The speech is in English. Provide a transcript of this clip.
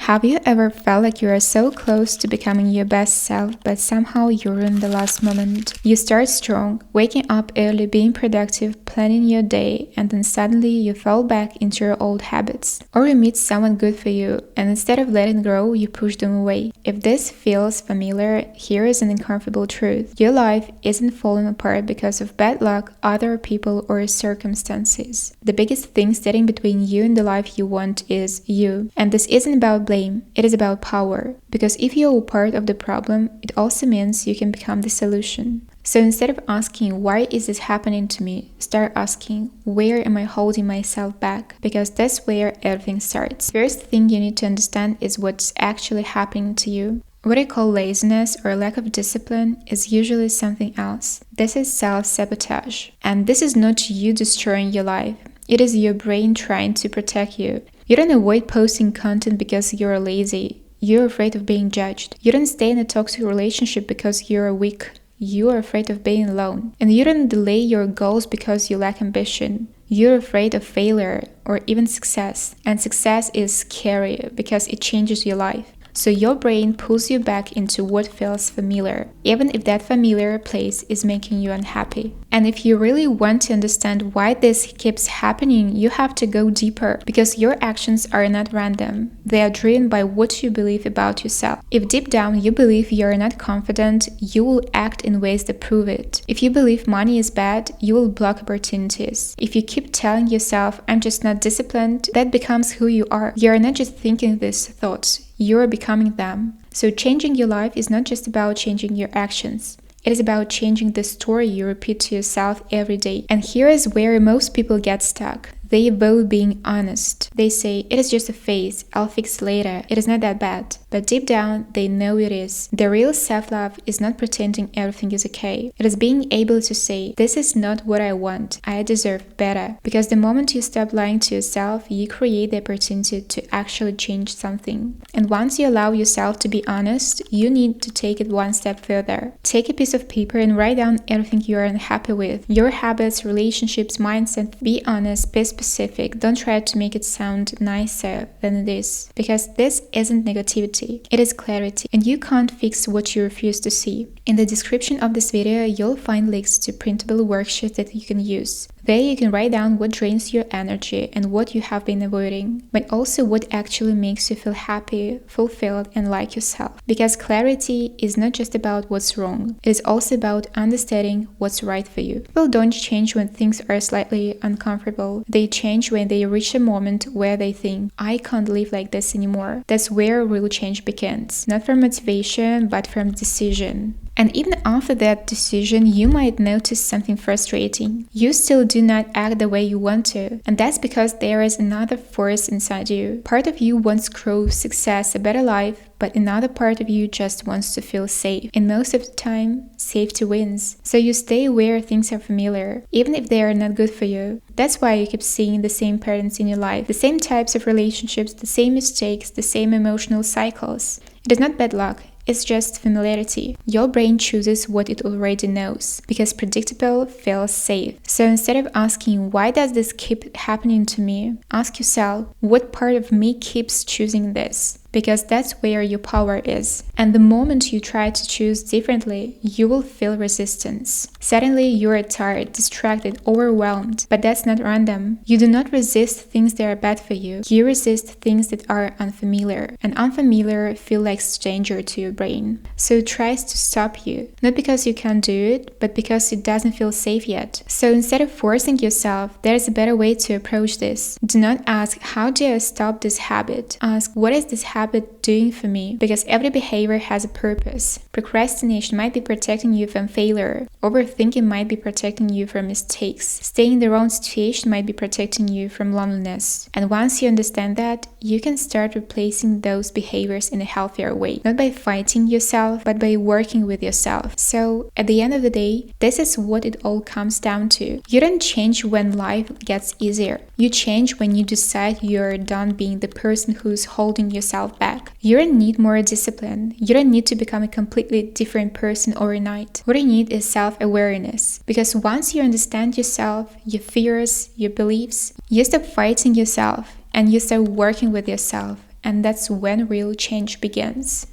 Have you ever felt like you are so close to becoming your best self, but somehow you ruin the last moment? You start strong, waking up early, being productive, planning your day, and then suddenly you fall back into your old habits. Or you meet someone good for you, and instead of letting grow, you push them away. If this feels familiar, here is an uncomfortable truth. Your life isn't falling apart because of bad luck, other people, or circumstances. The biggest thing standing between you and the life you want is you. And this isn't about blame, it is about power. Because if you're part of the problem, it also means you can become the solution. So instead of asking, why is this happening to me? Start asking, where am I holding myself back? Because that's where everything starts. First thing you need to understand is what's actually happening to you. What I call laziness or lack of discipline is usually something else. This is self-sabotage. And this is not you destroying your life. It is your brain trying to protect you. You don't avoid posting content because you're lazy. You're afraid of being judged. You don't stay in a toxic relationship because you're weak. You are afraid of being alone. And you don't delay your goals because you lack ambition. You're afraid of failure or even success. And success is scary because it changes your life. So your brain pulls you back into what feels familiar, even if that familiar place is making you unhappy. And if you really want to understand why this keeps happening, you have to go deeper, because your actions are not random. They are driven by what you believe about yourself. If deep down you believe you are not confident, you will act in ways that prove it. If you believe money is bad, you will block opportunities. If you keep telling yourself, I'm just not disciplined, that becomes who you are. You are not just thinking these thoughts. You're becoming them. So changing your life is not just about changing your actions. It is about changing the story you repeat to yourself every day. And here is where most people get stuck. They avoid being honest. They say, it is just a phase, I'll fix it later, it is not that bad. But deep down, they know it is. The real self-love is not pretending everything is okay. It is being able to say, this is not what I want, I deserve better. Because the moment you stop lying to yourself, you create the opportunity to actually change something. And once you allow yourself to be honest, you need to take it one step further. Take a piece of paper and write down everything you are unhappy with. Your habits, relationships, mindset. Be honest, be specific. Don't try to make it sound nicer than it is, because this isn't negativity, it is clarity, and you can't fix what you refuse to see. In the description of this video, you'll find links to printable worksheets that you can use. There you can write down what drains your energy and what you have been avoiding, but also what actually makes you feel happy, fulfilled, and like yourself. Because clarity is not just about what's wrong, it is also about understanding what's right for you. People don't change when things are slightly uncomfortable. They change when they reach a moment where they think, I can't live like this anymore. That's where real change begins. Not from motivation, but from decision. And even after that decision, you might notice something frustrating. You still do not act the way you want to. And that's because there is another force inside you. Part of you wants growth, success, a better life, but another part of you just wants to feel safe. And most of the time, safety wins. So you stay where things are familiar, even if they are not good for you. That's why you keep seeing the same patterns in your life, the same types of relationships, the same mistakes, the same emotional cycles. It is not bad luck. It's just familiarity. Your brain chooses what it already knows, because predictable feels safe. So instead of asking, why does this keep happening to me? Ask yourself, what part of me keeps choosing this? Because that's where your power is. And the moment you try to choose differently, you will feel resistance. Suddenly, you are tired, distracted, overwhelmed. But that's not random. You do not resist things that are bad for you. You resist things that are unfamiliar. And unfamiliar feel like stranger to your brain. So it tries to stop you. Not because you can't do it, but because it doesn't feel safe yet. So instead of forcing yourself, there is a better way to approach this. Do not ask, how do I stop this habit? Ask, what is this habit doing for me? Because every behavior has a purpose. Procrastination might be protecting you from failure. Overthinking might be protecting you from mistakes. Staying in the wrong situation might be protecting you from loneliness. And once you understand that, you can start replacing those behaviors in a healthier way. Not by fighting yourself, but by working with yourself. So, at the end of the day, this is what it all comes down to. You don't change when life gets easier. You change when you decide you're done being the person who's holding yourself back. You don't need more discipline. You don't need to become a completely different person overnight. What you need is self-awareness. Because once you understand yourself, your fears, your beliefs, you stop fighting yourself and you start working with yourself. And that's when real change begins.